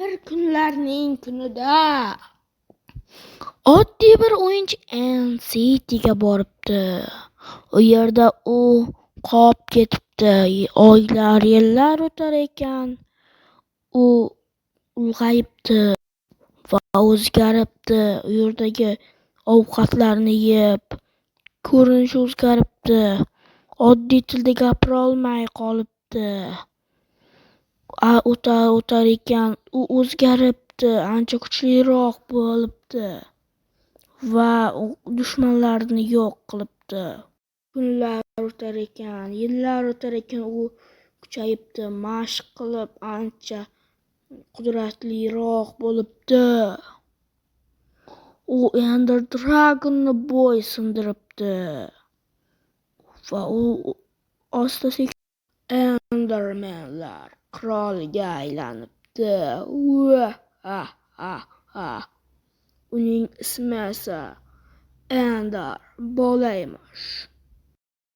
Bir kunlarning kunida oddiy bir o'yinchi City'ga boribdi. U yerda u qolib ketibdi. Oylar, yillar o'tar ekan, u ulg'ayibdi va o'zgaribdi. U yerdagi ovqatlarni yeb, ko'rinishi o'zgaribdi. Oddiy tilda gapira olmay qolibdi. O'tar ekan, u o'zgaribdi, ancha kuchliroq bo'libdi va dushmanlarini yo'q qilibdi. Kunlar o'tar ekan, yillar o'tar ekan, u kuchayibdi, mashq qilib ancha qudratliroq bo'libdi. U Ender Dragonni bo'ysundiribdi va u asta-sekin Endermanlar qiroliga aylanibdi. Uning ismi esa Ender bola emish.